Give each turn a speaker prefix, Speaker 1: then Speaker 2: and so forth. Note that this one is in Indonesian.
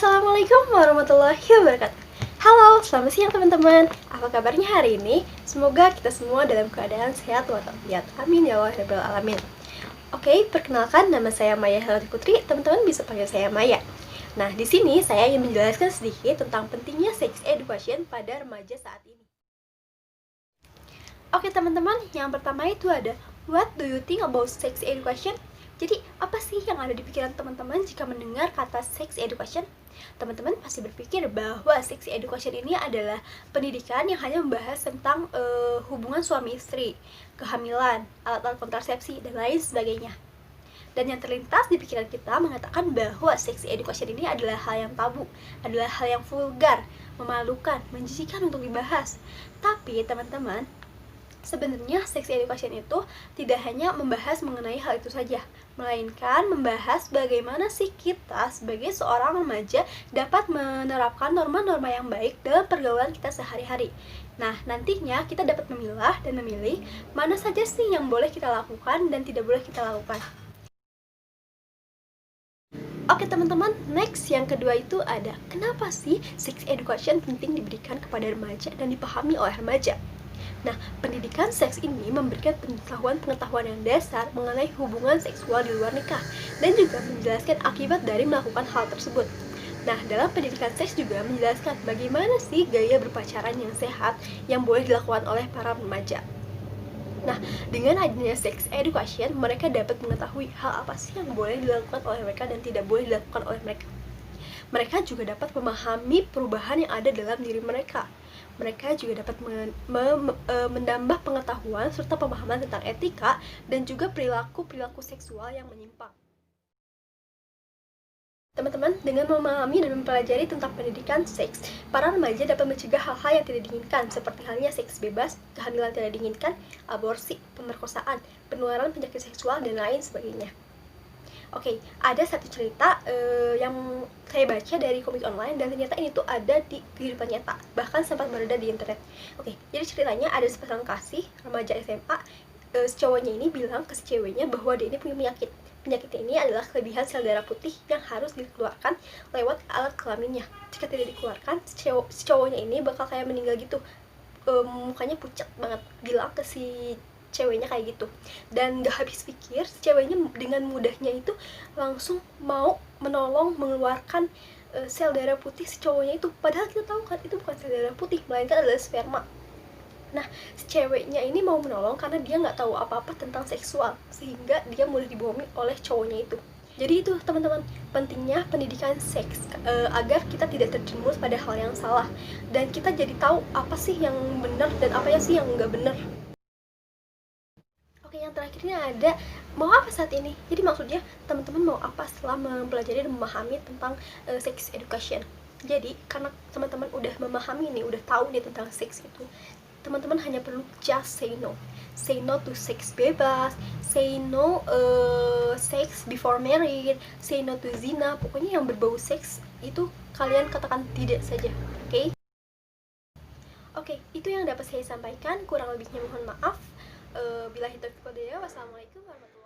Speaker 1: Assalamualaikum warahmatullahi wabarakatuh. Halo, selamat siang teman-teman. Apa kabarnya hari ini? Semoga kita semua dalam keadaan sehat walafiat. Amin ya Allah ya rabbal alamin. Oke, perkenalkan nama saya Maya Helati Putri. Teman-teman bisa panggil saya Maya. Nah, di sini saya ingin menjelaskan sedikit tentang pentingnya sex education pada remaja saat ini. Oke teman-teman, yang pertama itu ada what do you think about sex education? Jadi, apa sih yang ada di pikiran teman-teman jika mendengar kata sex education? Teman-teman pasti berpikir bahwa sex education ini adalah pendidikan yang hanya membahas tentang hubungan suami istri, kehamilan, alat-alat kontrasepsi, dan lain sebagainya. Dan yang terlintas di pikiran kita mengatakan bahwa sex education ini adalah hal yang tabu, adalah hal yang vulgar, memalukan, menjijikan untuk dibahas. Tapi teman-teman, sebenarnya sex education itu tidak hanya membahas mengenai hal itu saja, melainkan membahas bagaimana sih kita sebagai seorang remaja dapat menerapkan norma-norma yang baik dalam pergaulan kita sehari-hari. Nah, nantinya kita dapat memilah dan memilih mana saja sih yang boleh kita lakukan dan tidak boleh kita lakukan. Oke teman-teman, next yang kedua itu ada kenapa sih sex education penting diberikan kepada remaja dan dipahami oleh remaja? Nah, pendidikan seks ini memberikan pengetahuan yang dasar mengenai hubungan seksual di luar nikah dan juga menjelaskan akibat dari melakukan hal tersebut. Nah, dalam pendidikan seks juga menjelaskan bagaimana sih gaya berpacaran yang sehat yang boleh dilakukan oleh para remaja. Nah, dengan adanya sex education, mereka dapat mengetahui hal apa sih yang boleh dilakukan oleh mereka dan tidak boleh dilakukan oleh mereka. Mereka juga dapat memahami perubahan yang ada dalam diri mereka. Mereka juga dapat menambah pengetahuan serta pemahaman tentang etika dan juga perilaku-perilaku seksual yang menyimpang. Teman-teman, dengan memahami dan mempelajari tentang pendidikan seks, para remaja dapat mencegah hal-hal yang tidak diinginkan, seperti halnya seks bebas, kehamilan tidak diinginkan, aborsi, pemerkosaan, penularan penyakit seksual, dan lain sebagainya. Oke, ada satu cerita yang saya baca dari komik online dan ternyata ini tuh ada di kehidupan nyata, bahkan sempat beredar di internet. Oke, jadi ceritanya ada sepasang kasih remaja SMA. Si cowoknya ini bilang ke si ceweknya bahwa dia ini punya penyakit. Penyakitnya ini adalah kelebihan sel darah putih yang harus dikeluarkan lewat alat kelaminnya. Jika tidak dikeluarkan, si cowoknya ini bakal kayak meninggal gitu. Mukanya pucat banget, bilang ke si ceweknya kayak gitu. Dan gak habis pikir, ceweknya dengan mudahnya itu langsung mau menolong mengeluarkan sel darah putih si cowoknya itu. Padahal kita tahu kan itu bukan sel darah putih, melainkan adalah sperma. Nah, si ceweknya ini mau menolong karena dia nggak tahu apa-apa tentang seksual, sehingga dia mudah dibohongi oleh cowoknya itu. Jadi itu teman-teman, pentingnya pendidikan seks agar kita tidak terjerumus pada hal yang salah, dan kita jadi tahu apa sih yang benar dan apa ya sih yang nggak benar. Oke, yang terakhirnya ada mau apa saat ini. Jadi maksudnya teman-teman mau apa setelah mempelajari dan memahami tentang sex education. Jadi karena teman-teman udah memahami nih, udah tahu nih tentang seks itu, teman-teman hanya perlu just say no. Say no to seks bebas, say no sex before married, say no to zina. Pokoknya yang berbau seks itu kalian katakan tidak saja. Oke? Oke, itu yang dapat saya sampaikan. Kurang lebihnya mohon maaf. Billahi taufiq wal hidayah. Wassalamualaikum warahmatullahi wabarakatuh.